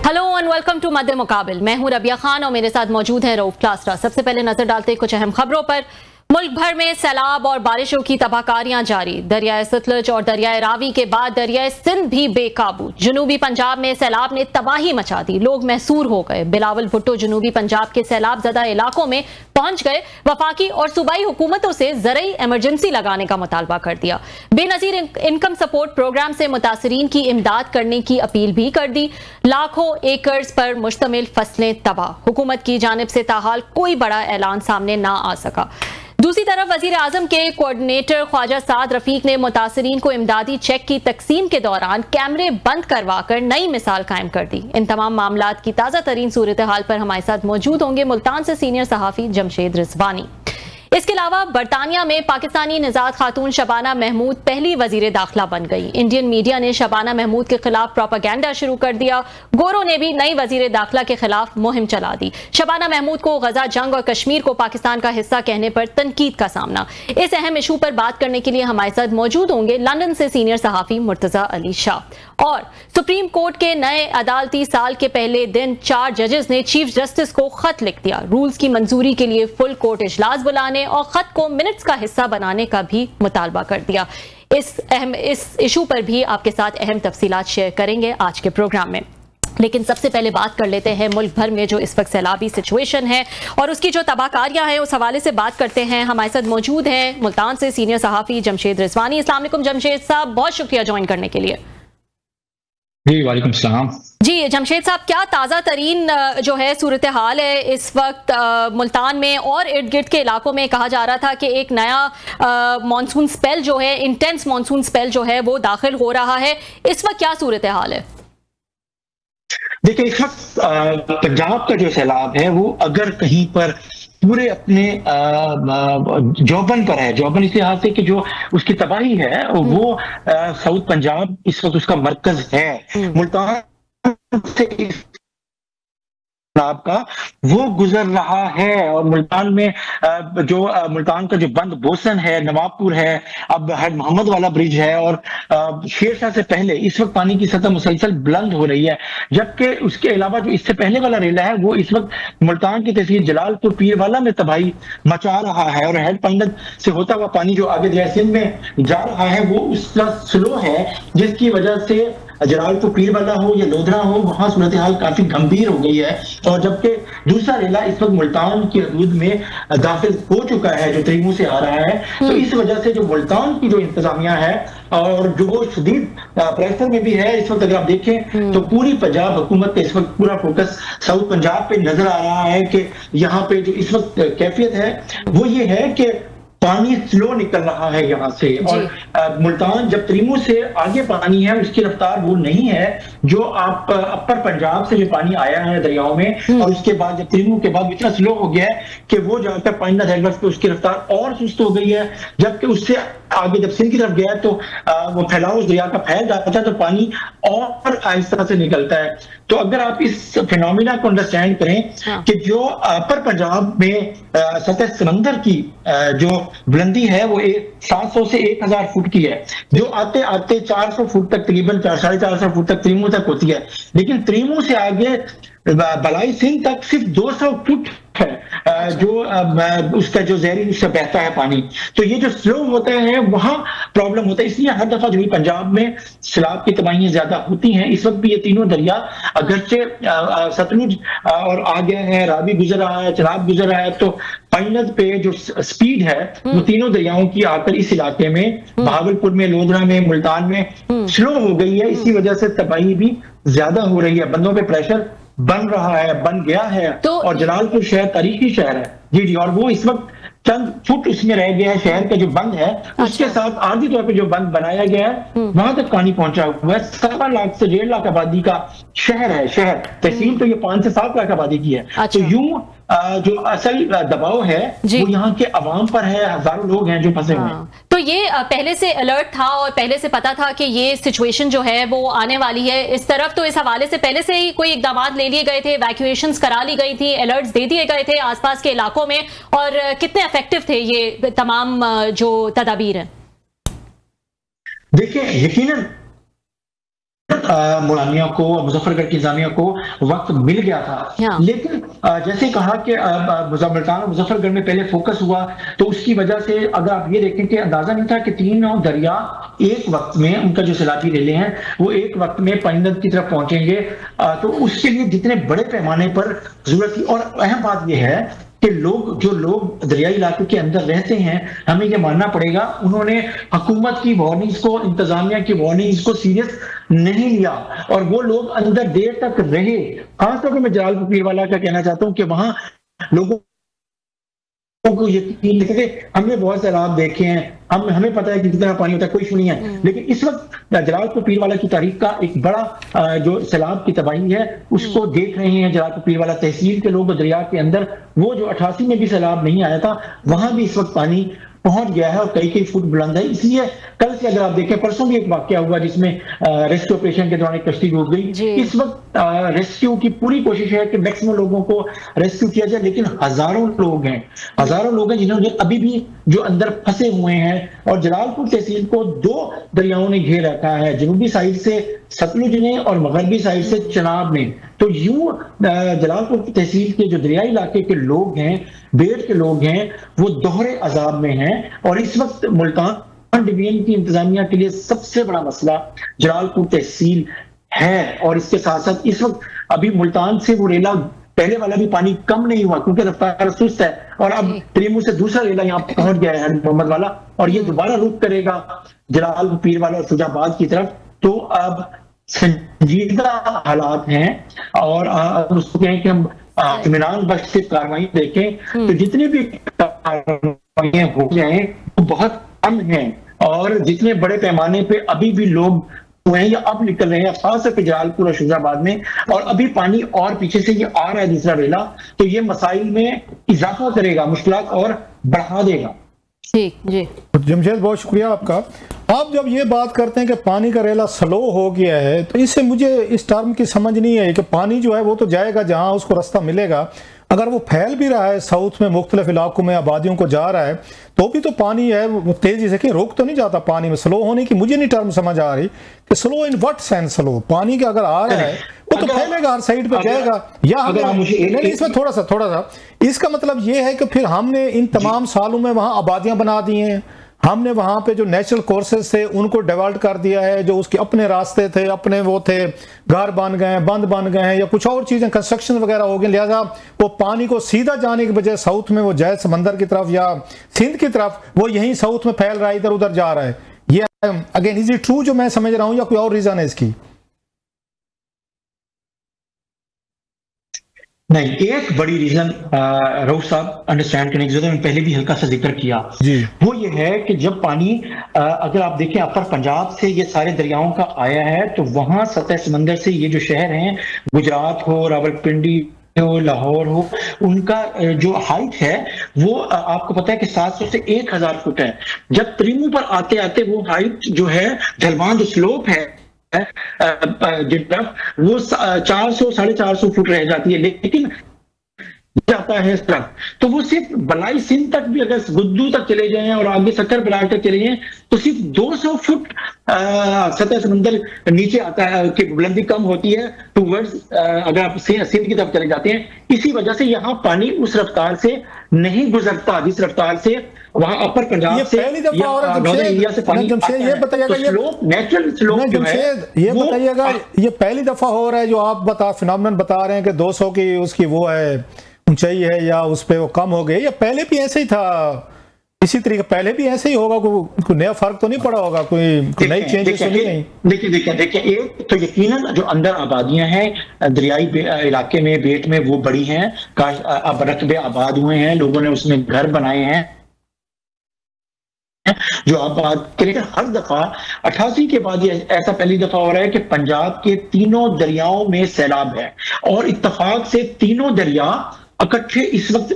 Hello and welcome to मध्य मुकाबिल। मैं हूं रबिया खान और मेरे साथ मौजूद हैं रऊफ क्लास्ट्रा। सबसे पहले नजर डालते हैं कुछ अहम खबरों पर। मुल्क भर में सैलाब और बारिशों की तबाहकारियां जारी। दरियाए सतलुज और दरियाए रावी के बाद दरियाए सिंध भी बेकाबू। जनूबी पंजाब में सैलाब ने तबाही मचा दी, लोग महसूर हो गए। बिलावल भुट्टो जनूबी पंजाब के सैलाब ज़दा इलाकों में पहुंच गए। वफाकी और सूबाई हुकूमतों से ज़रई इमरजेंसी लगाने का मुतालबा कर दिया। बेनजीर इनकम सपोर्ट प्रोग्राम से मुतासरीन की इमदाद करने की अपील भी कर दी। लाखों एकर्स पर मुश्तमिल फसलें तबाह। हुकूमत की जानिब से ताहाल कोई बड़ा ऐलान सामने ना आ सका। दूसरी तरफ वजीर आजम के कोऑर्डिनेटर ख्वाजा साद रफीक ने मुतासरीन को इमदादी चेक की तकसीम के दौरान कैमरे बंद करवाकर नई मिसाल कायम कर दी। इन तमाम मामलात की ताज़ा तरीन सूरत हाल पर हमारे साथ मौजूद होंगे मुल्तान से सीनियर सहाफ़ी जमशेद रिजवानी। इसके अलावा बरतानिया में पाकिस्तानी निजात खातून शबाना महमूद पहली वजीर दाखिला बन गई। इंडियन मीडिया ने शबाना महमूद के खिलाफ प्रोपेगेंडा शुरू कर दिया। गोरों ने भी नई वजीर दाखिला के खिलाफ मुहिम चला दी। शबाना महमूद को गजा जंग और कश्मीर को पाकिस्तान का हिस्सा कहने पर तनकीद का सामना। इस अहम इशू पर बात करने के लिए हमारे साथ मौजूद होंगे लंदन से सीनियर सहाफी मुर्तजा अली शाह। और सुप्रीम कोर्ट के नए अदालती साल के पहले दिन 4 जजेस ने चीफ जस्टिस को खत लिख दिया। रूल्स की मंजूरी के लिए फुल कोर्ट इजलास बुलाने और खत को मिनट्स का हिस्सा बनाने का भी मुतालबा कर दिया। इस इशू पर भी आपके साथ अहम तफसीलात शेयर करेंगे आज के प्रोग्राम में। लेकिन सबसे पहले बात कर लेते हैं मुल्क भर में जो इस वक्त सैलाबी सिचुएशन है और उसकी जो तबाहकारियां हैं उस हवाले से बात करते हैं। हमारे साथ मौजूद हैं मुल्तान से सीनियर सहाफी जमशेद रिजवानी। अस्सलाम वालेकुम जमशेद साहब, बहुत शुक्रिया ज्वाइन करने के लिए। जी वालेकुम सलाम। जी जमशेद साहब, क्या ताज़ा तरीन जो है सूरत हाल है इस वक्त मुल्तान में और इर्द गिर्द के इलाकों में? कहा जा रहा था कि एक नया मानसून स्पेल जो है, इंटेंस मानसून स्पेल जो है वो दाखिल हो रहा है। इस वक्त क्या सूरत हाल है? देखिए, इस वक्त पंजाब का जो सैलाब है वो अगर कहीं पर पूरे अपने जौबन पर है, जौबन इस लिहाज से कि जो उसकी तबाही है वो साउथ पंजाब इस वक्त उसका मरकज है। मुल्तान से का वो गुजर रहा है और मुल्तान में जो मुल्तान का जो बंद बोसन है, नवाबपुर है, अब हेड मोहम्मद वाला ब्रिज है और शेरशाह से पहले इस वक्त पानी की सतह मुसलसल बुलंद हो रही है। जबकि उसके अलावा जो इससे पहले वाला रेला है वो इस वक्त मुल्तान की तहसील जलालपुर पीरवाला में तबाही मचा रहा है और हेड पंडत से होता हुआ पानी जो आगे दरिया सिंध में जा रहा है वो उसका स्लो है, जिसकी वजह से जलालपुर पीरवाला हो या लोधरा हो वहां सूरत हाल काफी गंभीर हो गई है। और जबकि दूसरा रेला इस वक्त मुल्तान की हदूद में दाखिल हो चुका है जो तरीमू से आ रहा है, तो इस वजह से जो मुल्तान की जो इंतजामिया है और जो वो शदीद प्रेशर में भी है इस वक्त, अगर आप देखें तो पूरी पंजाब हुकूमत का इस वक्त पूरा फोकस साउथ पंजाब पे नजर आ रहा है कि यहाँ पे जो इस वक्त कैफियत है वो ये है कि पानी स्लो निकल रहा है यहाँ से। और मुल्तान जब तरीमू से आगे पानी है उसकी रफ्तार वो नहीं है जो आप अपर पंजाब से जो पानी आया है दरियाओं में, और उसके बाद जब तरीमू के बाद इतना स्लो हो गया है कि वो जाकर पानी हेडवर्स पे उसकी रफ्तार और सुस्त हो गई है। जबकि उससे आगे जब सिंध की तरफ गया तो वो फैलाव उस दरिया का फैल जाता है तो पानी और आहिस्ता से निकलता है। तो अगर आप इस फिनोमिना को अंडरस्टैंड करें कि जो अपर पंजाब में सतह समंदर की जो बुलंदी है वो 700 से 1000 फुट की है, जो आते आते 400 फुट तक, तकरीबन 450 फुट तक तरीमू तक होती है। लेकिन तरीमू से आगे बलाई सिंध तक सिर्फ 200 फुट है जो उसका जो जहरी उससे बहता है पानी। तो ये जो स्लो होता है वहां प्रॉब्लम होता है, इसलिए हर दफा जो पंजाब में सैलाब की तबाहियां ज्यादा होती हैं। इस वक्त भी ये तीनों दरिया अगरचे सतलुज और आ गया है, रावी गुजर रहा है, चनाब गुजर रहा है, तो पंडत पे जो स्पीड है वो तीनों दरियाओं की आकर इस इलाके में भागलपुर में, लोधरा में, मुल्तान में स्लो हो गई है। इसी वजह से तबाही भी ज्यादा हो रही है, बंदों पे प्रेशर बन रहा है, बन गया है। तो और जलालपुर शहर तारीखी शहर है जी जी, और वो इस वक्त चंद फुट उसमें रह गया है शहर का जो बंद है। उसके साथ आर्थिक तौर पे जो बंद बनाया गया है वहां तक पानी पहुंचा हुआ है। 7 लाख से 1.5 लाख आबादी का शहर है, शहर तहसील तो ये 5 से 7 लाख आबादी की है। तो यूं जो असल दबाव है वो यहाँ के अवाम पर है, हजारों लोग हैं जो फंसे हुए हैं। तो ये पहले से अलर्ट था और पहले से पता था कि ये सिचुएशन जो है वो आने वाली है इस तरफ, तो इस हवाले से पहले से ही कोई इकदाम ले लिए गए थे, वैक्यूएशंस करा ली गई थी, अलर्ट्स दे दिए गए थे आसपास के इलाकों में, और कितने इफेक्टिव थे ये तमाम जो तदाबीर है? देखिए, यकीनन मुलानिया को, मुजफ्फरगढ़ की इंतजामिया को वक्त मिल गया था, लेकिन जैसे कहा कि मुल्तान और मुजफ्फरगढ़ में पहले फोकस हुआ, तो उसकी वजह से अगर आप ये देखें कि अंदाजा नहीं था कि तीनों दरिया एक वक्त में, उनका जो सैलाबी रेले हैं वो एक वक्त में पानीनद की तरफ पहुंचेंगे। तो उसके लिए जितने बड़े पैमाने पर जरूरत थी, और अहम बात यह है कि जो लोग दरियाई इलाके के अंदर रहते हैं, हमें ये मानना पड़ेगा, उन्होंने हुकूमत की वार्निंग्स को, इंतजामिया की वार्निंग्स को सीरियस नहीं लिया, और वो लोग अंदर देर तक रहे। खासतौर पर मैं जलालपुर पीरवाला का कहना चाहता हूं कि वहां लोगों को यकीन नहीं, हमने बहुत सैलाब देखे हैं, हमें पता है कि कितना पानी होता है, कोई इशू नहीं है, लेकिन इस वक्त जलालपुर पीरवाला की तारीख का एक बड़ा जो सैलाब की तबाही है उसको देख रहे हैं जलालपुर पीरवाला तहसील के लोग। दरिया के अंदर वो जो 88 में भी सैलाब नहीं आया था, वहां भी इस वक्त पानी पहुंच गया है और कई फुट बुलंद है। इसलिए कल से अगर आप देखें, परसों भी एक वाकया हुआ जिसमें रेस्क्यू ऑपरेशन के दौरान एक कश्ती डूब गई। इस वक्त रेस्क्यू की पूरी कोशिश है कि मैक्सिमम लोगों को रेस्क्यू किया जाए, लेकिन हजारों लोग हैं जिन्होंने अभी भी जो अंदर फंसे हुए हैं। और जलालपुर तहसील को 2 दरियाओं ने घेर रखा है, जनूबी साइड से सतलुज ने और मगरबी साइड से चनाब ने। तो यूं जलालपुर तहसील के जो दरियाई इलाके के लोग हैं, बेट के लोग हैं, वो दोहरे अजाब में हैं। और इस वक्त मुल्तान डिवीजन की इंतजामिया के लिए सबसे बड़ा मसला जलालपुर तहसील है। और इसके साथ साथ इस वक्त अभी मुल्तान से वो रेला, पहले वाला भी पानी कम नहीं हुआ क्योंकि रफ्तार सुस्त है, और अब त्रिमू से दूसरा रेला यहाँ पहुंच गया है मोहम्मद वाला, और ये दोबारा रुख करेगा जलालपुर पीरवाला और शुजाबाद की तरफ। तो अब संजीदा हालात हैं, और उसको कहें कि हम इत्मीनान बख्श से कार्रवाई देखें तो जितनी भी कार्रवाइयां हो जाए वो बहुत कम हैं, और जितने बड़े पैमाने पे अभी भी लोग हुए हैं या अब निकल रहे हैं, खासतौर पर जलालपुर और शुजाबाद में, और अभी पानी और पीछे से ये आ रहा है दूसरा रेला, तो ये मसाइल में इजाफा करेगा, मुश्किलात और बढ़ा देगा। ठीक जी, जमशेद बहुत शुक्रिया आपका। आप जब ये बात करते हैं कि पानी का रेला स्लो हो गया है, तो इससे मुझे इस टर्म की समझ नहीं है कि पानी जो है वो तो जाएगा जहां उसको रास्ता मिलेगा। अगर वो फैल भी रहा है साउथ में, मुख्तलिफ इलाकों में आबादियों को जा रहा है, तो भी तो पानी है वो तेजी से, कि रोक तो नहीं जाता पानी में। स्लो होने की मुझे नहीं टर्म समझ आ रही कि slow in what sense slow, पानी का अगर आ रहा है वो तो फैलेगा, हर साइड पे जाएगा। या हमें इसमें थोड़ा सा इसका मतलब ये है कि फिर हमने इन तमाम सालों में वहां आबादियां बना दी हैं, हमने वहां पे जो नेचुरल कोर्सेज थे उनको डेवलप कर दिया है, जो उसके अपने रास्ते थे, अपने वो थे, घर बन गए, बंद बन गए हैं, या कुछ और चीजें कंस्ट्रक्शन वगैरह हो गए, लिहाजा वो पानी को सीधा जाने के बजाय साउथ में वो जाए समंदर की तरफ या सिंध की तरफ, वो यहीं साउथ में फैल रहा है, इधर उधर जा रहा है। ये अगेन इज इट ट्रू जो मैं समझ रहा हूं, या कोई और रीजन है इसकी? नहीं, एक बड़ी रीजन रऊफ साहब अंडरस्टैंड करने की जरूरत है, मैंने पहले भी हल्का सा जिक्र किया, वो ये है कि जब पानी अगर आप देखें अपर पंजाब से ये सारे दरियाओं का आया है, तो वहां सतह समंदर से ये जो शहर हैं, गुजरात हो, रावलपिंडी हो, लाहौर हो, उनका जो हाइट है वो आपको पता है कि 700 से 1000 फुट है। जब त्रिमू पर आते आते वो हाइट जो है, ढलवान जो स्लोप है वो 400 450 फुट रह जाती है, लेकिन जाता है इस तरफ, तो वो सिर्फ बलाई सिंध तक भी, अगर गुद्दू तक चले जाएं और आगे सक्कर बराड़ तक चले जाएं, तो सिर्फ 200 फुट सतह समंदर नीचे आता है कि बुलंदी कम होती है टूवर्ड्स, अगर आप सिंध की तरफ चले जाते हैं। इसी वजह से यहाँ पानी उस रफ्तार से नहीं गुजरता जिस रफ्तार से वहां अपर पंजाब से इंडिया से पानी आता है। ये बताइएगा, नेचुरल स्लोप जो है, ये बताइएगा, ये पहली दफा हो रहा है जो आप फिनोमेनन बता रहे हैं कि 200 की उसकी वो है ऊंचाई है, या उस पे वो कम हो गई, या पहले भी ऐसे ही था, इसी तरीके पहले भी ऐसे ही होगा? कोई नया फर्क तो नहीं पड़ा होगा, कोई नई चेंजेस तो नहीं? देखिए एक तो यकीनन जो अंदर आबादियां हैं दरियाई इलाके में, बेट में, वो बड़ी हैं, अब रकबे आबाद हुए हैं, लोगों ने उसमें घर बनाए हैं जो आप बात करें। हर दफा 88 के बाद ये ऐसा पहली दफा हो रहा है कि पंजाब के तीनों दरियाओं में सैलाब है, और इत्तेफाक से तीनों दरिया इकट्ठे इस वक्त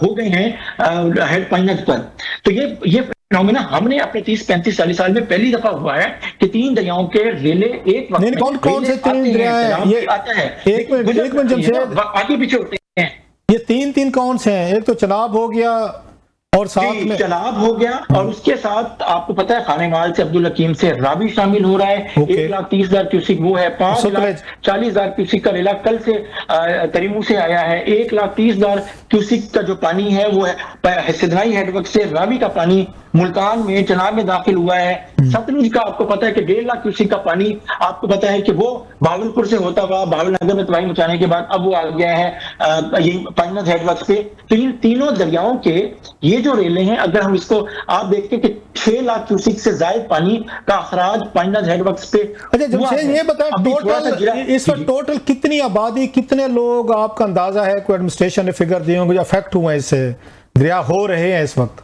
हो गए हैं हेड पानीनद पर। तो ये फिनोमेना हमने अपने 30-35-40 साल में पहली दफा हुआ है कि 3 दरियाओं के रेले एक वक्त में कौन से 3 दरिया आता है? एक मिनट जमशेद, आगे पीछे होते हैं। ये 3 कौन से हैं? एक तो चनाब हो गया, और साथ में चनाब हो गया, और उसके साथ आपको पता है खानेवाल से अब्दुल हकीम से रावी शामिल हो रहा है। 1,30,000 क्यूसिक वो है, 5,40,000 क्यूसिक का रेला कल से तरीमू से आया है। 1,30,000 क्यूसिक का जो पानी है वो है सिदनाई हेडवर्क से रावी का पानी मुल्तान में चनाब में दाखिल हुआ है। सतलुज का आपको पता है कि 1.5 लाख क्यूसिक का पानी आपको पता है कि वो भावलपुर से होता हुआ भावलनगर में तबाही मचाने के बाद अब वो आ गया है ये पानीनद हेडवर्क पे। तो इन तीनों दरियाओं के ये जो रेले हैं, अगर हम इसको आप देखते कि 6 लाख क्यूसिक से ज्यादा पानी का अखराज पानीनद हेडवर्क पे। अच्छा जमशेद ये बताएं टोटल इस वक्त टोटल कितनी आबादी, कितने लोग आपका अंदाजा है, कोई एडमिनिस्ट्रेशन ने फिगर दिए होंगे जो अफेक्ट हुए इससे, दरिया हो रहे हैं इस वक्त?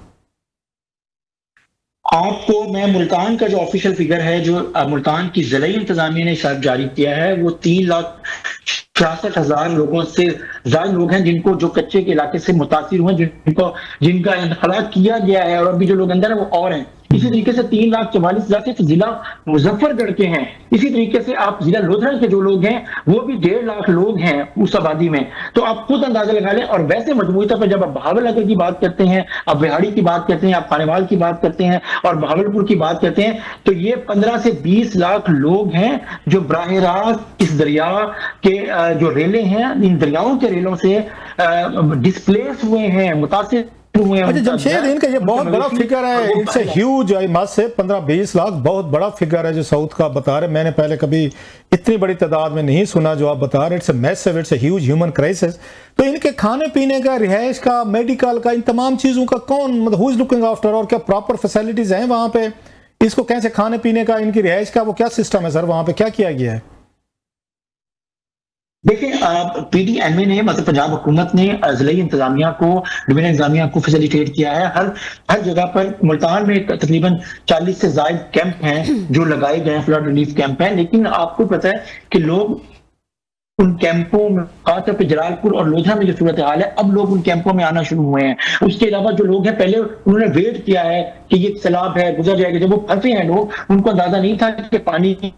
आपको मैं मुल्तान का जो ऑफिशियल फिगर है जो मुल्तान की ज़िला इंतजामिया ने शायद जारी किया है वो 3,66,000 लोगों से ज्यादा लोग हैं जिनको जो कच्चे के इलाके से मुतासिर हुए, जिनका इंतखला किया गया है, और अभी जो लोग अंदर है वो और हैं। इसी तरीके से 3,44,000 से जिला मुजफ्फरगढ़ के हैं। इसी तरीके से आप जिला लोधरा के जो लोग हैं वो भी 1.5 लाख लोग हैं उस आबादी में। तो आप खुद अंदाजा लगा लें। और वैसे मजमूई तौर पर जब आप भावलनगर की बात करते हैं, आप विहाड़ी की बात करते हैं, आप खानेवाल की बात करते हैं और भावलपुर की बात करते हैं, तो ये 15 से 20 लाख लोग हैं जो बराह रास्त इस दरिया के जो रेले हैं, इन दरियाओं के रेलों से डिस्प्लेस हुए हैं, मुतासिर। अच्छा जमशेद इनका ये बहुत बड़ा फिगर है, इट्स ह्यूज, से 15-20 लाख बहुत बड़ा फिगर है जो साउथ का बता रहे। मैंने पहले कभी इतनी बड़ी तादाद में नहीं सुना जो आप बता रहे। It's massive, it's huge human crisis. तो इनके खाने पीने का, रिहाइश का, मेडिकल का, इन तमाम चीजों का कौन मतलब हु इज लुकिंग आफ्टर, और क्या प्रॉपर फैसिलिटीज हैं वहां पे? इसको कैसे खाने पीने का, इनकी रिहाइश का वो क्या सिस्टम है सर, वहां पे क्या किया गया है? देखिए PDMA ने मतलब पंजाब हुकूमत ने जिला इंतजामिया को, डिवीजन इंतजामिया को फैसिलिटेट किया है। हर जगह पर मुल्तान में तकरीबन 40 से ज्यादा कैंप हैं जो लगाए गए हैं, फ्लड रिलीफ कैंप हैं। लेकिन आपको पता है कि लोग उन कैंपों में, खासतौर पर जलालपुर और लोधरा में जो सूरत हाल है, अब लोग उन कैंपों में आना शुरू हुए हैं। उसके अलावा जो लोग हैं पहले उन्होंने वेट किया है कि ये सैलाब है गुजर जाएगा, जब वो फंसे हैं लोग, उनको अंदाजा नहीं था कि पानी की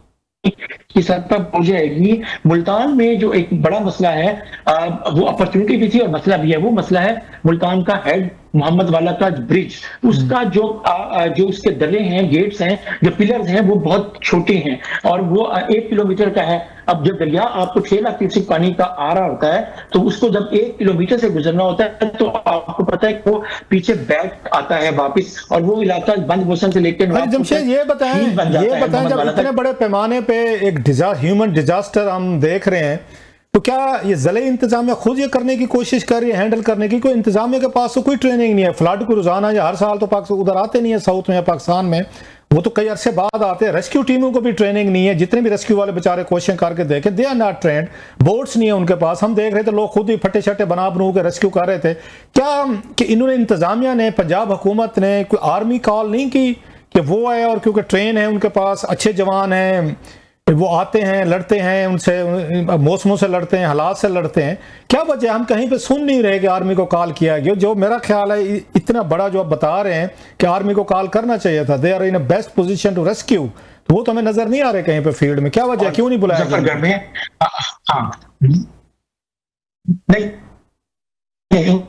सतह पहुंच जाएगी। मुल्तान में जो एक बड़ा मसला है वो अपॉर्चुनिटी भी थी और मसला भी है। वो मसला है मुल्तान का हेड मोहम्मद वाला का ब्रिज, उसका जो उसके दले हैं, गेट्स हैं, जो पिलर्स हैं वो बहुत छोटे हैं और वो 1 किलोमीटर का है। अब जब दरिया आपको 6 लाख क्यूसेक पानी का आ रहा होता है तो उसको जब 1 किलोमीटर से गुजरना होता है तो आपको पता है कि वो पीछे बैक आता है वापस, और वो इलाका बंद मौसम से लेकर। जमशेद ये बताएं जब इतने बड़े पैमाने पे एक ह्यूमन डिजास्टर हम देख रहे हैं तो क्या ये ज़िले इंतजामिया खुद ये करने की कोशिश कर रही है, हैंडल करने की? कोई इंतजामिया के पास तो कोई ट्रेनिंग नहीं है। फ्लड को रोजाना या हर साल तो पाकिस्तान उधर आते नहीं है साउथ में या पाकिस्तान में, वो तो कई अरसे बाद आते हैं। रेस्क्यू टीमों को भी ट्रेनिंग नहीं है, जितने भी रेस्क्यू वाले बेचारे कोशिश करके देखे, they are not trained, boats नहीं है उनके पास। हम देख रहे थे लोग खुद ही फटे शटे बना के रेस्क्यू कर रहे थे। क्या कि इन्होंने इंतजामिया ने, पंजाब हुकूमत ने कोई आर्मी कॉल नहीं की कि वो आए, और क्योंकि ट्रेन है उनके पास, अच्छे जवान हैं, वो आते हैं, लड़ते हैं, उनसे मौसमों से लड़ते हैं, हालात से लड़ते हैं, क्या वजह? हम कहीं पे सुन नहीं रहे कि आर्मी को कॉल किया गया, जो मेरा ख्याल है इतना बड़ा जो आप बता रहे हैं कि आर्मी को कॉल करना चाहिए था। They are in a best position to rescue, तो वो तो हमें नजर नहीं आ रहे कहीं पे फील्ड में। क्या वजह, क्यों नहीं बुलाया गया? नहीं,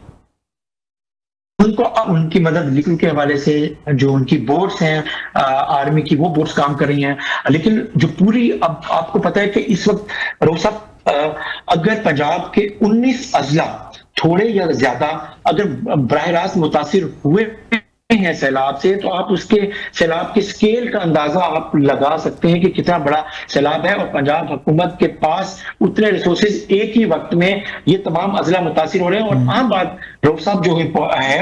उनको उनकी मदद लिखने के हवाले से जो उनकी बोट्स हैं आर्मी की, वो बोट्स काम कर रही हैं। लेकिन जो पूरी, अब आपको पता है कि इस वक्त रोसा अगर पंजाब के 19 अजला थोड़े या ज्यादा अगर बराह रास्त मुतासिर हुए हैं सैलाब से, तो आप उसके सैलाब के स्केल का अंदाजा आप लगा सकते हैं कि कितना बड़ा सैलाब है। और पंजाब हुकूमत के पास उतने रिसोर्सेज एक ही वक्त में ये तमाम अजला मुतासिर हो रहे हैं। और आम बात रऊफ साहब जो है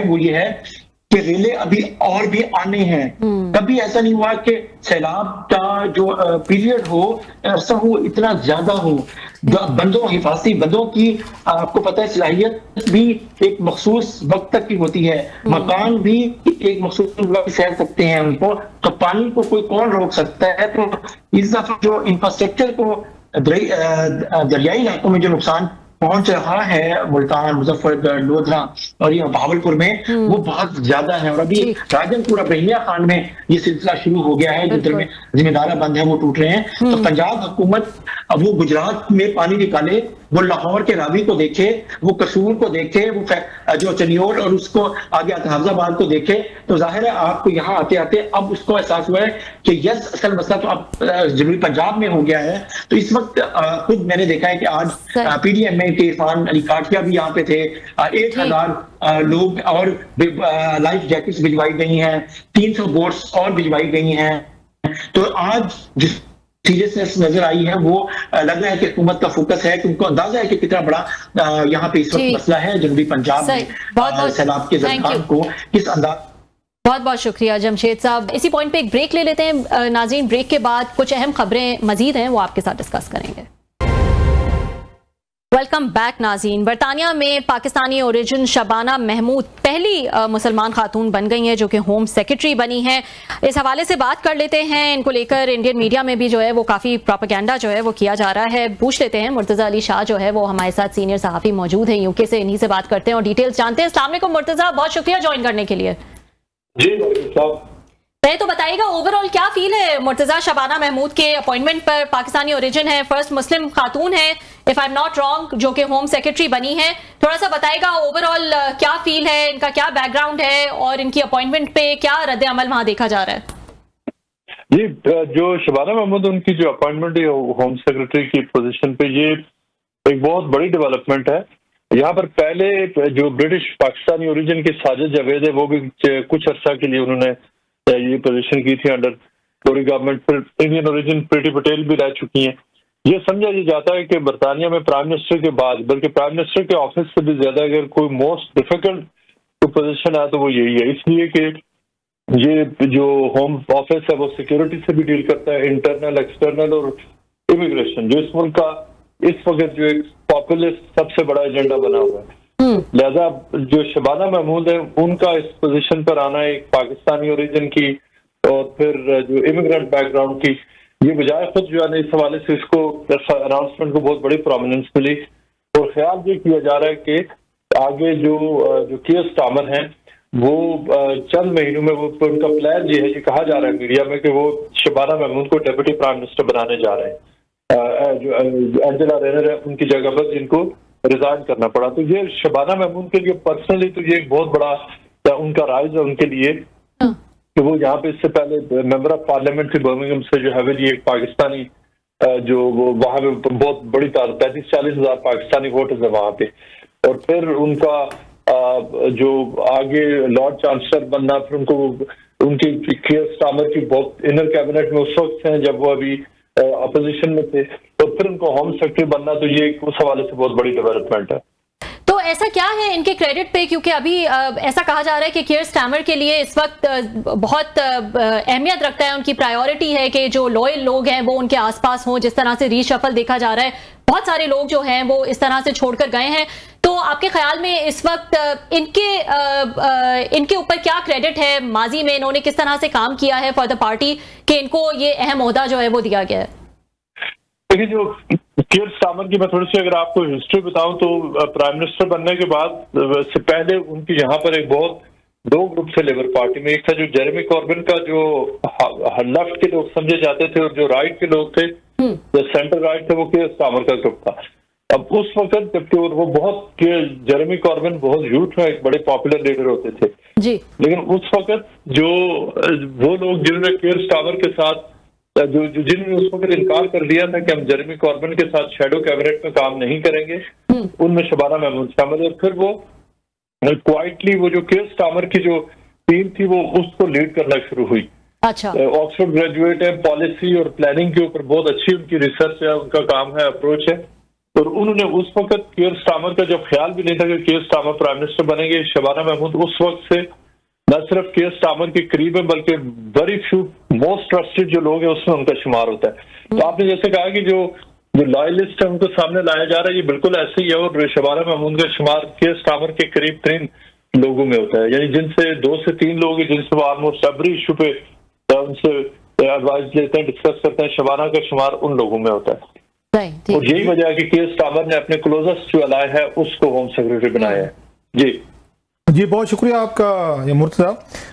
वो ये है कि रेले अभी और भी आने हैं। कभी ऐसा नहीं हुआ कि सैलाब का जो पीरियड हो, ऐसा हो, इतना ज्यादा हो। बंदों, हिफाजती बंदों की आपको पता है सलाहियत भी एक मखसूस वक्त तक की होती है, मकान भी एक मखसूस वक्त सह सकते हैं उनको, तो पानी को कोई कौन रोक सकता है? तो इस दफा जो इंफ्रास्ट्रक्चर को दरियाई इलाकों में जो नुकसान पहुंच रहा है मुल्तान, मुजफ्फरगढ़, लोधरा और ये भावलपुर में, वो बहुत ज्यादा है। और अभी राजनपुर इब्राहिमिया खान में ये सिलसिला शुरू हो गया है, जिधर में जिम्मेदारा बंद है वो टूट रहे हैं। तो पंजाब हुकूमत अब वो गुजरात में पानी निकाले, वो लाहौर के रावी को देखे, वो कसूर को देखे, वो जो चनियोर और उसको आगे हाफिजाबाद को देखे, तो जाहिर है आपको यहाँ आते आते अब उसको एहसास हुआ है कि यस असल मसला तो अब जनूबी पंजाब में हो गया है। तो इस वक्त खुद मैंने देखा है कि आज PDM के इरफान अली काठिया भी यहाँ पे थे, 1000 लोग और लाइफ जैकेट्स भिजवाई गई हैं, 300 बोट्स और भिजवाई गई हैं। तो आज जिस सीरियसनेस नजर आई है वो लग रहा है कि हुकूमत का फोकस है, कि उनको अंदाजा है कि कितना बड़ा यहाँ पे इस वक्त मसला है जनूबी पंजाब में सैलाब के ज़खाम को किस अंदाज। बहुत बहुत शुक्रिया जमशेद साहब। इसी पॉइंट पे एक ब्रेक ले लेते हैं नाज़रीन, ब्रेक के बाद कुछ अहम खबरें मजीद हैं वो आपके साथ डिस्कस करेंगे। वेलकम बैक नाज़रीन। बरतानिया में पाकिस्तानी ओरिजिन शबाना महमूद पहली मुसलमान खातून बन गई हैं जो कि होम सेक्रेटरी बनी हैं। इस हवाले से बात कर लेते हैं, इनको लेकर इंडियन मीडिया में भी जो है वो काफ़ी प्रोपेगेंडा जो है वो किया जा रहा है। पूछ लेते हैं, मुर्तज़ा अली शाह जो है वो हमारे साथ सीनियर सहाफ़ी मौजूद हैं यूके से, इन्हीं से बात करते हैं और डिटेल्स जानते हैं। अस्सलाम वालेकुम मुर्तज़ा, बहुत शुक्रिया ज्वाइन करने के लिए। जी पहले तो बताइएगा ओवरऑल क्या फील है मुर्तज़ा शबाना महमूद के अपॉइंटमेंट पर? पाकिस्तानी ओरिजिन है, फर्स्ट मुस्लिम खातून है if I am not wrong, जो कि होम सेक्रेटरी बनी है। थोड़ा सा बताइएगा ओवरऑल क्या फील है, इनका क्या बैकग्राउंड है और इनकी अपॉइंटमेंट पे क्या रद्द अमल वहां देखा जा रहा है? जी, जो शबाना महमूद उनकी जो अपॉइंटमेंट है होम सेक्रेटरी की पोजीशन पे, ये एक बहुत बड़ी डेवलपमेंट है। यहाँ पर पहले जो ब्रिटिश पाकिस्तानी ओरिजिन के साजिद जावेद है वो भी कुछ अर्सा के लिए उन्होंने ये पोजीशन की थी अंडर टोरी गवर्नमेंट। फिर इंडियन ओरिजिन प्रीति पटेल भी रह चुकी हैं। ये समझा जाता है कि बरतानिया में प्राइम मिनिस्टर के बाद, बल्कि प्राइम मिनिस्टर के ऑफिस से भी ज्यादा अगर कोई मोस्ट डिफिकल्ट पोजीशन है तो वो यही है, इसलिए कि ये जो होम ऑफिस है वो सिक्योरिटी से भी डील करता है, इंटरनल, एक्सटर्नल और इमिग्रेशन, जो इस मुल्क का इस वक्त जो एक पॉपुलिस्ट सबसे बड़ा एजेंडा बना हुआ है। लिहाजा जो शबाना महमूद है उनका इस पोजीशन पर आना एक पाकिस्तानी ओरिजिन की और फिर जो इमिग्रेंट बैकग्राउंड की, ये बजाय खुद जो है इस हवाले से इसको अनाउंसमेंट को बहुत बड़ी प्रोमिनेंस मिली। और ख्याल ये किया जा रहा है कि आगे जो कीयर स्टार्मर हैं वो चंद महीनों में वो उनका प्लान ये है, ये कहा जा रहा है मीडिया में कि वो शबाना महमूद को डेप्यूटी प्राइम मिनिस्टर बनाने जा रहे हैं। जो एंजेला रेनर है उनकी जगह पर जिनको रिजाइन करना पड़ा। तो ये शबाना महमूद के लिए पर्सनली तो ये एक बहुत बड़ा उनका राइज है उनके लिए कि वो यहाँ पे इससे पहले मेंबर ऑफ पार्लियामेंट थी बर्मिंघम से, जो हेवीली एक पाकिस्तानी जो वो वहाँ पे बहुत बड़ी तादाद 35-40 हजार पाकिस्तानी वोटर्स है वहाँ पे। और फिर उनका जो आगे लॉर्ड चांसलर बनना, फिर उनको उनकी कीयर स्टार्मर की बहुत इनर कैबिनेट में उस वक्त हैं जब वो अभी अपोजिशन में थे, तो फिर उनको होम सेक्रेटरी बनना, तो ये उस हवाले से बहुत बड़ी डेवलपमेंट है। तो ऐसा क्या है इनके क्रेडिट पे, क्योंकि अभी ऐसा कहा जा रहा है कि कीयर स्टार्मर के लिए इस वक्त बहुत अहमियत रखता है, उनकी प्रायोरिटी है कि जो लॉयल लोग हैं वो उनके आसपास हों। जिस तरह से रीशफल देखा जा रहा है, बहुत सारे लोग जो हैं वो इस तरह से छोड़कर गए हैं। तो आपके ख्याल में इस वक्त इनके ऊपर क्या क्रेडिट है, माजी में इन्होंने किस तरह से काम किया है फॉर द पार्टी कि इनको ये अहम ओहदा जो है वो दिया गया है? देखिए, जो कीयर स्टार्मर की मैं थोड़ी सी अगर आपको हिस्ट्री बताऊं तो प्राइम मिनिस्टर बनने के बाद से पहले उनकी यहाँ पर एक बहुत दो ग्रुप थे लेबर पार्टी में। एक था जो जेरेमी कॉर्बिन का जो लेफ्ट के लोग समझे जाते थे और जो राइट के लोग थे, जो सेंटर राइट थे, वो कीयर स्टार्मर का ग्रुप था। अब उस वक्त जबकि वो बहुत जेरेमी कॉर्बिन बहुत यूथ में एक बड़े पॉपुलर लीडर होते थे जी, लेकिन उस वक्त जो वो लोग जिन्होंने कीयर स्टार्मर के साथ जिन्होंने उस वक्त इनकार कर दिया था कि हम जेरेमी कॉर्बिन के साथ शैडो कैबिनेट में काम नहीं करेंगे, उनमें शबाना महमूद शामिल है। फिर वो क्वाइटली वो जो कीयर स्टार्मर की जो टीम थी वो उसको लीड करना शुरू हुई। अच्छा, ऑक्सफोर्ड ग्रेजुएट है, पॉलिसी और प्लानिंग के ऊपर बहुत अच्छी उनकी रिसर्च है, उनका काम है, अप्रोच है। और उन्होंने उस वक्त कीयर स्टार्मर का जब ख्याल भी नहीं था कि कीयर स्टार्मर प्राइम मिनिस्टर बनेंगे, शबाना महमूद उस वक्त से न सिर्फ कीयर स्टार्मर के करीब है बल्कि वेरी फ्यू मोस्ट ट्रस्टेड जो लोग हैं उसमें उनका शुमार होता है। तो आपने जैसे कहा कि जो लॉयलिस्ट है उनको सामने लाया जा रहा है, ये बिल्कुल ऐसे ही है। और शबाना महमूद का शुमार कीयर स्टार्मर के करीब 3 लोगों में होता है, यानी जिनसे 2 से 3 लोग हैं जिनसे वो ऑलमोस्ट एवरी इशू पे उनसे एडवाइस लेते हैं, डिस्कस करते हैं। शबाना का शुमार उन लोगों में होता है। और यही वजह है कि केएस स्टामर ने अपने क्लोजेस्ट जो अलाय है उसको होम सेक्रेटरी बनाया है। जी बहुत शुक्रिया आपका ये मुर्तजा।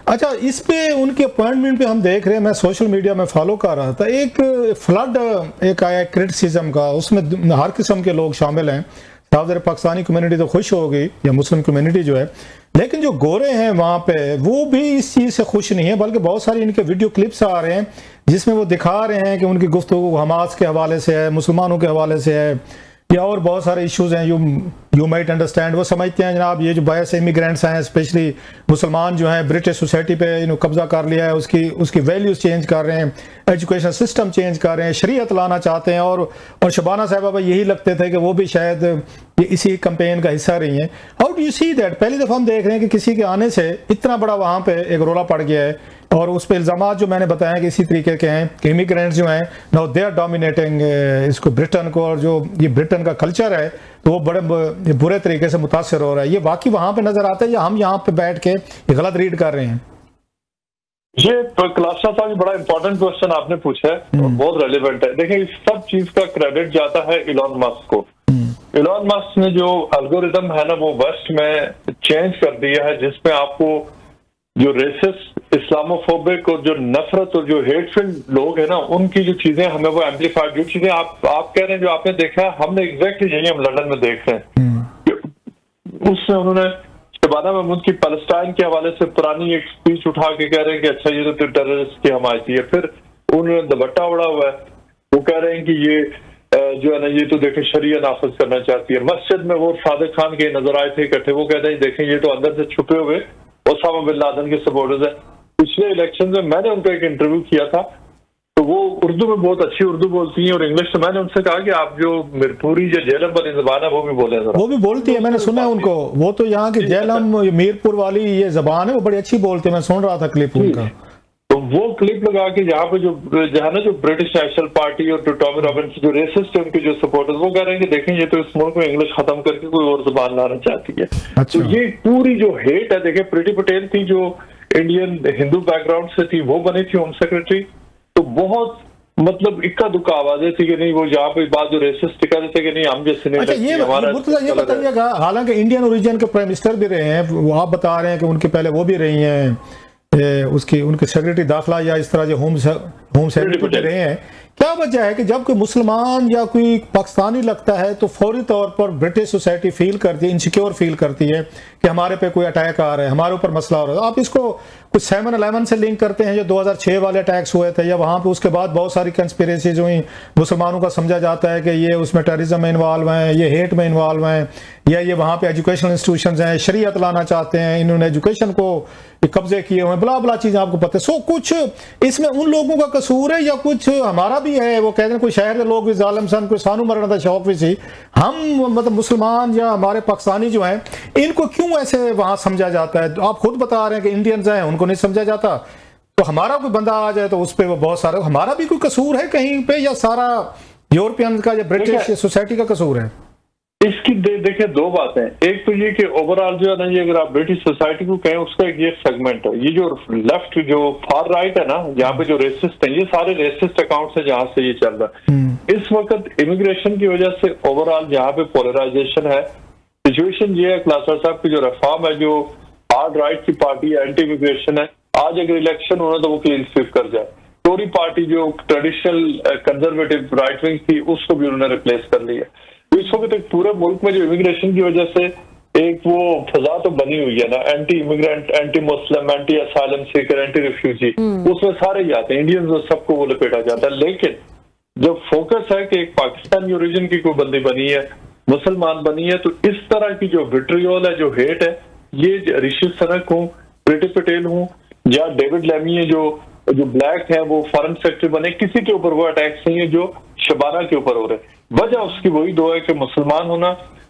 अच्छा, इस पे उनके अपॉइंटमेंट पे हम देख रहे हैं, मैं सोशल मीडिया में फॉलो कर रहा था, एक फ्लड एक आया क्रिटिसिज्म का, उसमें हर किस्म के लोग शामिल हैं। साउथ पाकिस्तानी कम्युनिटी तो खुश हो गई या मुस्लिम कम्युनिटी जो है, लेकिन जो गोरे हैं वहाँ पे वो भी इस चीज़ से खुश नहीं है, बल्कि बहुत सारी इनके वीडियो क्लिप्स आ रहे हैं जिसमें वो दिखा रहे हैं कि उनकी गुफ्तगू हमास के हवाले से है, मुसलमानों के हवाले से है, या और बहुत सारे इश्यूज हैं। यू माइट अंडरस्टैंड, वो समझते हैं जनाब ये जो बायस इमिग्रेंट्स हैं, स्पेशली मुसलमान जो हैं, ब्रिटिश सोसाइटी पे कब्जा कर लिया है, उसकी वैल्यूज चेंज कर रहे हैं, एजुकेशन सिस्टम चेंज कर रहे हैं, शरीयत लाना चाहते हैं। और शबाना साहबा यही लगते थे कि वो भी शायद ये इसी कैंपेन का हिस्सा रही हैं। How do you see that? पहली दफ़ा हम देख रहे हैं कि किसी के आने से इतना बड़ा वहाँ पे एक रोला पड़ गया है, और उस पर इल्ज़ामात जो मैंने बताया कि इसी तरीके के हैं कि इमिग्रेंट्स जो हैं नाउ दे आर डोमिनेटिंग इसको ब्रिटेन को, और जो ये ब्रिटेन का कल्चर है तो वो बड़े बुरे तरीके से मुतासर हो रहा है। ये वाकई वहाँ पे नजर आता है या हम यहाँ पे बैठ के ये गलत रीड कर रहे हैं? ये क्लासा साहब बड़ा इंपॉर्टेंट क्वेश्चन आपने पूछा है और बहुत रेलिवेंट है। देखिए, इस सब चीज का क्रेडिट जाता है इलॉन मस्क को। इलॉन मस्क ने जो एल्गोरिदम है ना वो वेस्ट में चेंज कर दिया है, जिसमें आपको जो रेसिस्ट, इस्लामोफोबिक और जो नफरत और जो हेटफुल लोग हैं ना उनकी जो चीजें हमें वो एम्पलीफाइड, जो चीजें आप कह रहे हैं जो आपने देखा है, हमने एग्जैक्टली यही हम लंदन में देख रहे हैं। उसमें उन्होंने शबाना महमूद की पैलेस्टाइन के हवाले से पुरानी एक स्पीच उठा के कह रहे हैं कि अच्छा ये तो टेररिस्ट की हमायती है। फिर उन्होंने दुपट्टा उड़ा हुआ है, वो कह रहे हैं कि ये जो है ना ये तो देखें शरिया नाफिज करना चाहती है। मस्जिद में वो सादिक खान के नजर आए थे इकट्ठे, वो कहते हैं देखें ये तो अंदर से छुपे हुए ओसामा बिन लादेन के सपोर्टर्स हैं। पिछले इलेक्शन में मैंने उनको एक इंटरव्यू किया था, तो वो उर्दू में बहुत अच्छी उर्दू बोलती हैं और इंग्लिश, तो मैंने उनसे कहा कि आप जो मीरपुरी जो झेलम वाली जबान है वो भी बोले। वो भी बोलती है, मैंने सुना है उनको, वो तो यहाँ की झेलम मीरपुर वाली ये जबान है वो बड़ी अच्छी बोलती है, मैं सुन रहा था क्लिप उनका। तो वो क्लिप लगा के जहाँ पे जो है ना जो ब्रिटिश नेशनल पार्टी और टॉमी रॉबिन्स जो रेसिस्ट है उनके जो सपोर्टर्स, वो कह रहे हैं कि देखें ये तो इस मुल्क में इंग्लिश खत्म करके कोई और जबान लाना चाहती है। अच्छा। तो ये पूरी जो हेट है, देखें प्रीति पटेल थी जो इंडियन हिंदू बैकग्राउंड से थी, वो बनी थी होम सेक्रेटरी, तो बहुत मतलब इक्का दुक्का आवाजें थी कि नहीं वो जहाँ पे बात जो रेसिस्ट टिका देते कि नहीं हम जैसे नहीं। अच्छा, ये बताइएगा, हालांकि इंडियन ओरिजिन के प्राइम मिनिस्टर भी रहे हैं, वो आप बता रहे हैं कि उनके पहले वो भी रही हैं, उनके सेक्रेटरी दाखिला या इस तरह जो होम सेक्रेटरी रहे हैं। क्या वजह है कि जब कोई मुसलमान या कोई पाकिस्तानी लगता है तो फौरी तौर पर ब्रिटिश सोसाइटी फील करती है, इनसिक्योर फील करती है कि हमारे पे कोई अटैक आ रहा है, हमारे ऊपर मसला हो रहा है? आप इसको कुछ 7/11 से लिंक करते हैं जो 2006 वाले अटैक्स हुए थे, या वहाँ पे उसके बाद बहुत सारी कंस्पिरेसीज हुई, मुसलमानों का समझा जाता है कि ये उसमें टेररिज्म में इन्वॉल्व हैं, ये हेट में इन्वॉल्व हैं, या ये वहाँ पे एजुकेशनल इंस्टीट्यूशंस हैं, शरीयत लाना चाहते हैं, इन्होंने एजुकेशन को कब्जे किए हुए हैं, बला बला चीज़ें आपको पता है। सो कुछ इसमें उन लोगों का कसूर है या कुछ हमारा भी है? वो कहते हैं कोई शहर के लोग भी जालिम सन, कोई सानू मरना था शौक भी सी, हम मतलब मुसलमान या हमारे पाकिस्तानी जो हैं इनको क्यों ऐसे वहाँ समझा जाता है? आप खुद बता रहे हैं कि इंडियंस हैं उनको नहीं समझा जाता, तो हमारा कोई बंदा आ जाए तो उस पर वो बहुत सारा, हमारा भी कोई कसूर है कहीं पे, या सारा यूरोपियन का या ब्रिटिश सोसाइटी का कसूर है? इसकी देखिए दो बातें, एक तो ये कि ओवरऑल जो है ना ये अगर आप ब्रिटिश सोसाइटी को कहें उसका एक ये सेगमेंट है, ये जो लेफ्ट जो फार राइट है ना यहाँ पे जो रेसिस्ट है, ये सारे रेसिस्ट अकाउंट्स है जहाँ से ये चल रहा है। इस वक्त इमिग्रेशन की वजह से ओवरऑल यहाँ पे पोलराइजेशन है। सिचुएशन ये है क्लासा साहब की जो रिफॉर्म है, जो हार्ड राइट की पार्टी है, एंटी इमिग्रेशन है, आज अगर इलेक्शन होना तो वो क्लीन स्वीप कर जाए। टोरी पार्टी जो ट्रेडिशनल कंजर्वेटिव राइट विंग थी उसको भी उन्होंने रिप्लेस कर लिया। तो इस वक्त एक पूरे मुल्क में जो इमिग्रेशन की वजह से एक वो फजा तो बनी हुई है ना, anti immigrant, anti Muslim, anti asylum Sikar, anti refugee, उसमें सारे ही आते हैं, इंडियंस और सबको वो लपेटा जाता है। लेकिन जब फोकस है कि एक पाकिस्तानी ओरिजिन की कोई बंदी बनी है, मुसलमान बनी है, तो इस तरह की जो विट्रियोल है, जो हेट है, ये ऋषि सनक हूँ, प्रीति पटेल हूँ या डेविड लेमी है जो ब्लैक है वो फॉरेन सेक्रेटरी बने, किसी के ऊपर वो अटैक्स नहीं है जो शबाना के ऊपर हो रहे हैं। वजह उसकी वही दो है कि मुसलमान होना,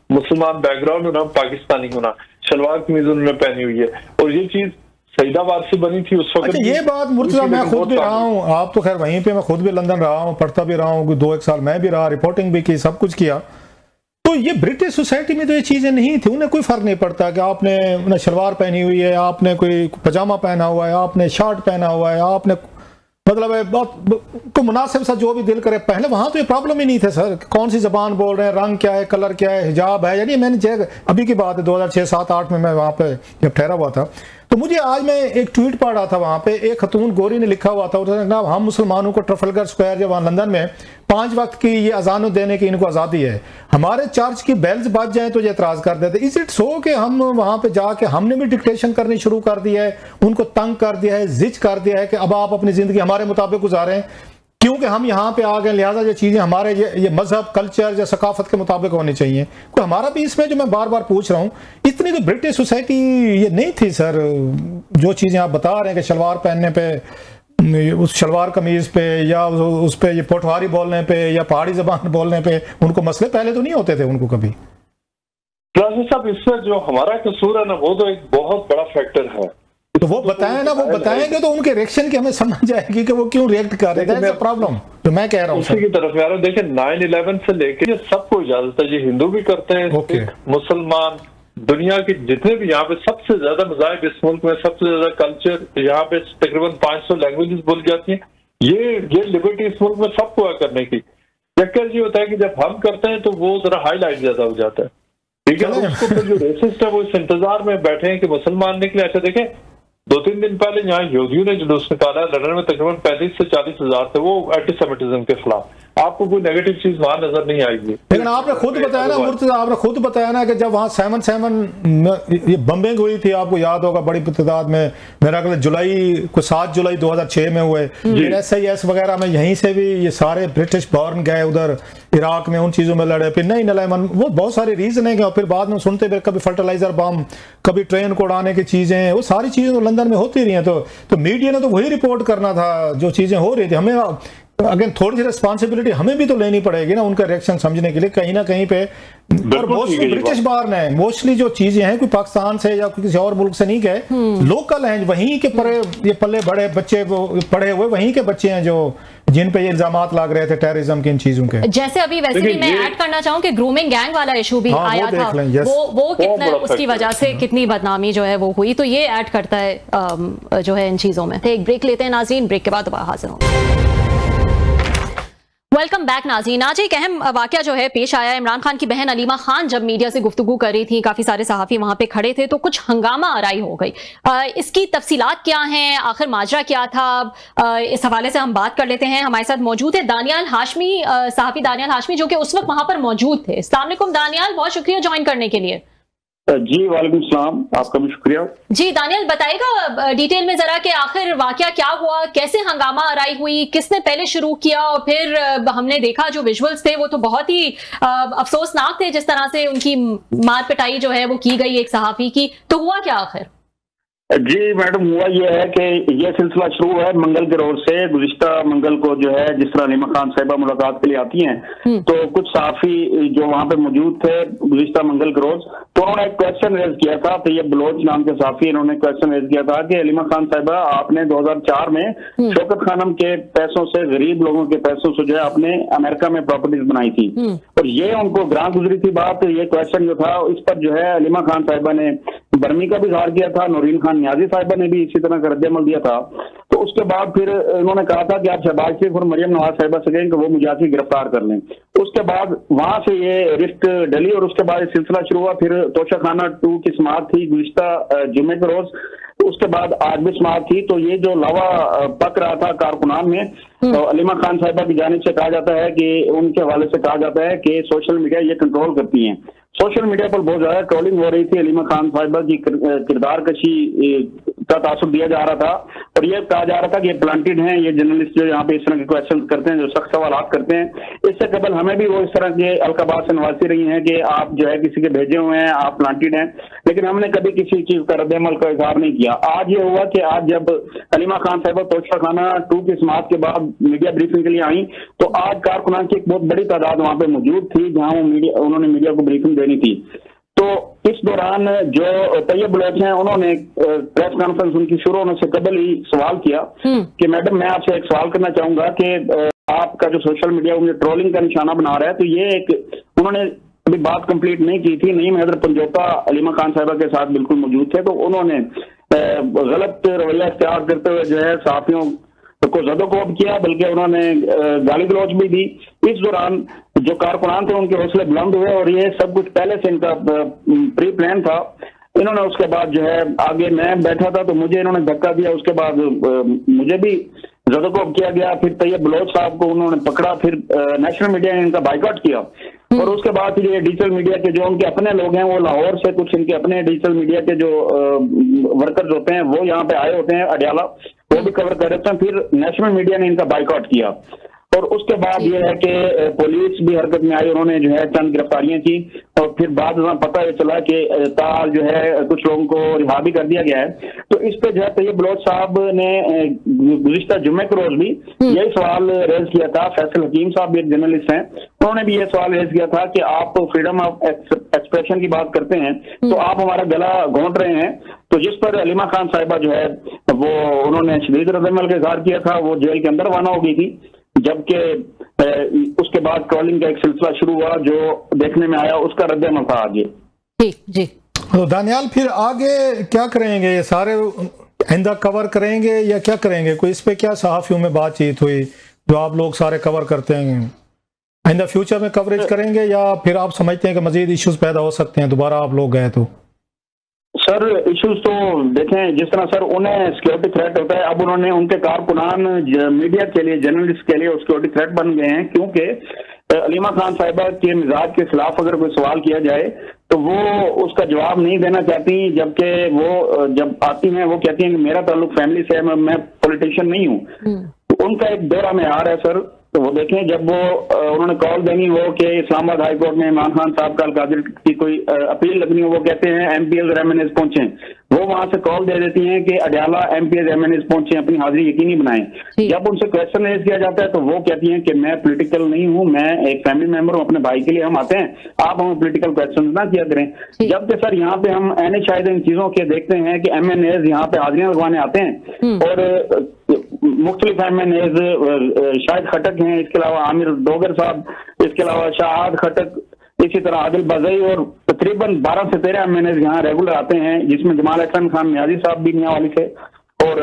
मुसलमान बैकग्राउंड होना, पाकिस्तानी होना, शलवार कमीज उन्होंने पहनी हुई है, और ये चीज सईदाबाद से बनी थी उस वक्त। अच्छा, ये बात मुर्तजा मैं खुद भी रहा हूँ, आप तो खैर वहीं पे, मैं खुद भी लंदन रहा हूँ, पढ़ता भी रहा हूँ, 2-1 साल मैं भी रहा, रिपोर्टिंग भी की, सब कुछ किया। तो ये ब्रिटिश सोसाइटी में तो ये चीजें नहीं थी, उन्हें कोई फर्क नहीं पड़ता कि आपने शलवार पहनी हुई है, आपने कोई पजामा पहना हुआ है, आपने शर्ट पहना हुआ है, आपने मतलब बहुत को मुनासिब सा जो भी दिल करे। पहले वहां तो ये प्रॉब्लम ही नहीं थे सर, कौन सी जबान बोल रहे हैं, रंग क्या है, कलर क्या है, हिजाब है। यानी मैंने अभी की बात है 2006, 7, 8 में मैं वहां पे जब ठहरा हुआ था, तो मुझे आज मैं एक ट्वीट पढ़ रहा था, वहां पे एक खतून गोरी ने लिखा हुआ था, उसने हम मुसलमानों को ट्रफलगर स्क्वायर या वहां लंदन में 5 वक्त की ये अजान देने की इनको आज़ादी है, हमारे चर्च की बेल्स बज जाए तो ये एतराज़ कर देते। इज इट सो कि हम वहां पे जाके हमने भी डिक्टेशन करनी शुरू कर दी है, उनको तंग कर दिया है, जिज कर दिया है कि अब आप अपनी ज़िंदगी हमारे मुताबिक गुजारें, क्योंकि हम यहाँ पे आ गए, लिहाजा ये चीज़ें हमारे ये मजहब, कल्चर या सकाफत के मुताबिक होनी चाहिए। कोई हमारा भी इसमें, जो मैं बार बार पूछ रहा हूँ, इतनी तो ब्रिटिश सोसाइटी ये नहीं थी सर। जो चीज़ें आप बता रहे हैं कि शलवार पहनने पे, उस शलवार कमीज पे या उस पे ये पोठवारी बोलने पे या पहाड़ी जबान बोलने पे उनको मसले पहले तो नहीं होते थे उनको कभी। साहब इसमें जो हमारा कसूर है ना, वो तो एक बहुत बड़ा फैक्टर है। तो वो बताएं ना, वो बताएंगे तो उनके रिएक्शन की हमें समझ आएगी कि वो क्यों रिएक्ट कर रहे हैं। प्रॉब्लम तो मैं कह रहा हूँ उसी की तरफ यार, देखिए 9/11 से लेके सबको इजाजत है, ये हिंदू भी करते हैं, मुसलमान, दुनिया के जितने भी यहाँ पे सबसे ज्यादा मज़ाहिब इस मुल्क में, सबसे ज्यादा कल्चर यहाँ पे तकरीबन 500 लैंग्वेजेस बोली जाती हैं। ये लिबर्टी इस मुल्क में सबको है करने की। चक्कर ये होता है कि जब हम करते हैं तो वो जरा हाईलाइट ज्यादा हो जाता है, ठीक है। उसको फिर जो रेसिस्ट है वो इस इंतजार में बैठे हैं कि मुसलमान निकले। अच्छा देखें, 2-3 दिन पहले यहाँ यहूदियों ने जुलूस निकाला, लंदन में तकरीबन 35 से 40 हजार थे, वो एंटीसेमिटिज्म के खिलाफ। आपको कोई नेगेटिव चीज वहां नजर नहीं आएगी। लेकिन आपने खुद बताया ना मुर्तजा, आपने खुद बताया ना कि जब वहां 7/7 ये बम्बिंग हुई थी, आपको याद होगा, बड़ी तादाद में, मेरा ख्याल जुलाई को 7 जुलाई 2006 में हुए। SIS वगैरह में यहीं से भी ये सारे ब्रिटिश बॉर्न गए उधर इराक में, उन चीजों में लड़े। फिर नहीं नलायमन, वो बहुत सारे रीजन है। और फिर बाद में सुनते फिर कभी फर्टिलाइजर बम, कभी ट्रेन को उड़ाने की चीजें, वो सारी चीजें तो लंदन में होती रही हैं। तो मीडिया ने तो वही रिपोर्ट करना था जो चीजें हो रही थी। हमें अगेन थोड़ी सी रिस्पॉन्सिबिलिटी हमें भी तो लेनी पड़ेगी ना उनका रिएक्शन समझने के लिए, कहीं ना कहीं पे। और बहुत सी ब्रिटिश बाहर ने मोस्टली जो चीजें हैं, कोई पाकिस्तान से या किसी और मुल्क से नहीं गए, लोकल हैं, वहीं के ये पल्ले बड़े बच्चे पढ़े हुए वहीं के बच्चे हैं जो जिन पे ये इल्जामात लग रहे थे टेररिज्म के, इन चीजों के। जैसे अभी वैसे भी मैं ऐड करना चाहूँ कि ग्रूमिंग गैंग वाला इशू भी आया था, वो कितना उसकी वजह से कितनी बदनामी जो है वो हुई, तो ये ऐड करता है जो है इन चीजों में। एक ब्रेक लेते हैं नाज़रीन, ब्रेक के बाद दोबारा हाजिर होंगे। वेलकम बैक नाज़रीन। आज एक अहम वाकया जो है पेश आया। इमरान खान की बहन अलीमा खान जब मीडिया से गुफ्तगू कर रही थी, काफ़ी सारे सहाफ़ी वहां पे खड़े थे, तो कुछ हंगामा आराई हो गई। इसकी तफसीलात क्या हैं, आखिर माजरा क्या था, इस हवाले से हम बात कर लेते हैं। हमारे साथ मौजूद है दानियाल हाशमी, सहाफ़ी दानियाल हाशमी, जो कि उस वक्त वहां पर मौजूद थे। अस्सलाम वालेकुम दानियाल, बहुत शुक्रिया ज्वाइन करने के लिए। जी वालेकुम सलाम, आपका भी शुक्रिया। जी दानियाल, बताइएगा डिटेल में जरा कि आखिर वाकया क्या हुआ, कैसे हंगामा आराई हुई, किसने पहले शुरू किया, और फिर हमने देखा जो विजुअल्स थे वो तो बहुत ही अफसोसनाक थे, जिस तरह से उनकी मार पिटाई जो है वो की गई एक सहाफी की। तो हुआ क्या आखिर? जी मैडम, हुआ यह है कि यह सिलसिला शुरू है मंगल के रोज से। गुज़िश्ता मंगल को जो है, जिस तरह अलीमा खान साहिबा मुलाकात के लिए आती हैं, तो कुछ सहाफी जो वहां पे मौजूद थे गुज़िश्ता मंगल के रोज, तो उन्होंने एक क्वेश्चन रेज किया था। तो ये बलोच नाम के सहाफी, इन्होंने क्वेश्चन रेज किया था कि अलीमा खान साहिबा, आपने 2004 में शौकत खानम के पैसों से, गरीब लोगों के पैसों से जो है आपने अमेरिका में प्रॉपर्टीज बनाई थी, और ये उनको ग्रां गुजरी थी बात। ये क्वेश्चन जो था, इस पर जो है अलीमा खान साहिबा ने बर्मी का भी इजहार किया था, नूरीन खान नियाजी साहिबा ने भी इसी तरह का रद्द-ए-अमल दिया था। तो उसके बाद फिर उन्होंने कहा था कि आप शहबाज शरीफ और मरियम नवाज साहिबा से कहें कि वो मुझे आके गिरफ्तार कर लें। उसके बाद वहां से ये रिश्त डली और उसके बाद सिलसिला शुरू हुआ। फिर तोशाखाना 2 की समाअत थी गुज़िश्ता जुम्मे के रोज, उसके बाद आज भी समाअत थी। तो ये जो लावा पक रहा था कारकुनान में, तो अलीमा खान साहिबा की जानिब से कहा जाता है कि उनके हवाले से कहा जाता है कि सोशल मीडिया ये कंट्रोल करती है। सोशल मीडिया पर बहुत ज्यादा ट्रोलिंग हो रही थी, अलीमा खान साहिबा की किरदार कशी का तासुब दिया जा रहा था, और ये कहा जा रहा था कि ये प्लांटेड हैं, ये जर्नलिस्ट जो यहाँ पे इस तरह के क्वेश्चन करते हैं, जो सख्त सवालात करते हैं। इससे कबल हमें भी वो इस तरह के अलकाबात से नवासी रही हैं कि आप जो है किसी के भेजे हुए हैं, आप प्लांटेड हैं, लेकिन हमने कभी किसी चीज का रद्द-ए-अमल का इजहार नहीं किया। आज ये हुआ कि आज जब अलीमा खान साहिबा तोशाखाना 2 की समाअत के बाद मीडिया ब्रीफिंग के लिए आई, तो आज कारकुनान की एक बहुत बड़ी तादाद वहां पे मौजूद थी, जहां उन्होंने मीडिया को ब्रीफिंग देनी थी। तो इस दौरान जो तैयब बलोच हैं, उन्होंने प्रेस कॉन्फ्रेंस उनकी शुरू होने से कबल ही सवाल किया कि मैडम, मैं आपसे एक सवाल करना चाहूंगा कि आपका जो सोशल मीडिया मुझे ट्रोलिंग का निशाना बना रहा है। तो ये एक, उन्होंने अभी बात कंप्लीट नहीं की थी, नईम हैदर पंजोता अलीमा खान साहिबा के साथ बिल्कुल मौजूद थे, तो उन्होंने गलत रवैया इख्तियार करते हुए जो है सहाफियों को जदोकोब किया, बल्कि उन्होंने गाली गलौज भी दी। इस दौरान जो कारकुनान थे उनके हौसले बुलंद हुए और ये सब कुछ पहले से इनका प्री प्लान था। इन्होंने उसके बाद जो है आगे मैं बैठा था तो मुझे इन्होंने धक्का दिया, उसके बाद मुझे भी जदोकोब किया गया। फिर तैयब बलोच साहब को उन्होंने पकड़ा, फिर नेशनल मीडिया ने इनका बाइकआउट किया और उसके बाद फिर ये डिजिटल मीडिया के जो उनके अपने लोग हैं वो लाहौर से कुछ इनके अपने डिजिटल मीडिया के जो वर्कर्स होते हैं वो यहाँ पे आए होते हैं अडियाला, वो भी कवर कर रहे थे। फिर नेशनल मीडिया ने इनका बाइकआउट किया और उसके बाद ये है कि पुलिस भी हरकत में आई, उन्होंने जो है चंद गिरफ्तारियां की और फिर बाद में पता चला कि ताल जो है कुछ लोगों को रिहा भी कर दिया गया है। तो इस पे जो है तैयब बलोच साहब ने गुज़िश्ता जुम्मे के रोज भी यही सवाल रेज किया था। फैसल हकीम साहब भी एक जर्नलिस्ट हैं, उन्होंने भी ये सवाल रेज किया था कि आप फ्रीडम ऑफ एक्सप्रेशन की बात करते हैं तो आप हमारा गला घोंट रहे हैं। तो जिस पर अलीमा खान साहिबा जो है वो उन्होंने शदीद रद्द-ए-अमल का इज़हार किया था, वो जेल के अंदर रवाना हो गई थी। जबकि उसके बाद ट्रोलिंग का एक सिलसिला शुरू हुआ जो देखने में आया, उसका रद्द-ए-अमल था आगे। ठीक जी। तो दानियाल फिर आगे क्या करेंगे, ये सारे आइंदा कवर करेंगे या क्या करेंगे? कोई इस पे क्या सहाफियों में बातचीत हुई जो आप लोग सारे कवर करते हैं, आइंदा फ्यूचर में कवरेज करेंगे या फिर आप समझते हैं कि मजीद इश्यूज पैदा हो सकते हैं दोबारा आप लोग गए तो? सर इश्यूज तो देखें, जिस तरह सर उन्हें सिक्योरिटी थ्रेट होता है, अब उन्होंने उनके कारकुनान मीडिया के लिए, जर्नलिस्ट के लिए सिक्योरिटी थ्रेट बन गए हैं, क्योंकि अलीमा खान साहिबा के मिजाज के खिलाफ अगर कोई सवाल किया जाए तो वो उसका जवाब नहीं देना चाहती, जबकि वो जब आती हैं वो कहती हैं कि मेरा ताल्लुक फैमिली से है, मैं पॉलिटिशियन नहीं हूँ। तो उनका एक दौरा में आ रहा है सर, तो वो देखें जब वो उन्होंने कॉल देनी हो कि इस्लामाबाद हाई कोर्ट में इमरान खान साहब का अल-कादिर की कोई अपील लगनी हो, वो कहते हैं एमपीएस और एमएनएस पहुंचे, वो वहां से कॉल दे देती हैं कि अडियाला एमपीएस एमएनएस पहुंचे, अपनी हाजिरी यकीनी बनाएं। जब उनसे क्वेश्चन रेज किया जाता है तो वो कहती हैं कि मैं पॉलिटिकल नहीं हूं, मैं एक फैमिली मेंबर हूं, अपने भाई के लिए हम आते हैं, आप हमें पॉलिटिकल क्वेश्चन ना किया करें। जबकि सर यहाँ पे हम एन शायद इन चीजों के देखते हैं कि एमएनएस यहाँ पे हाजिरियां लगवाने आते हैं और मुख्तलिफ एमएनएस शाहिद खटक हैं, इसके अलावा आमिर डोगर साहब, इसके अलावा शाहाद खटक, इसी तरह आदिल बजई और तकरीबन 12 से 13 एमएनएस यहाँ रेगुलर आते हैं, जिसमें जमाल अहसन खान नियाजी साहब भी मियांवाली से, और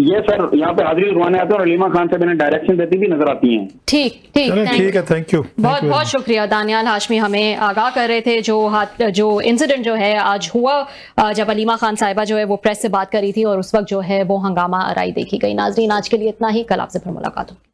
ये सर यहाँ पे हाजिरी लगवाने आते हैं और अलीमा खान से इन्हें डायरेक्शन देती भी नजर आती हैं। ठीक है, थैंक यू। बहुत बहुत शुक्रिया। दानियाल हाशमी हमें आगाह कर रहे थे जो इंसिडेंट जो है आज हुआ जब अलीमा खान साहिबा जो है वो प्रेस से बात करी थी और उस वक्त जो है वो हंगामा आराई देखी गई। नाजरीन आज के लिए इतना ही, कल आपसे फिर मुलाकात होगी।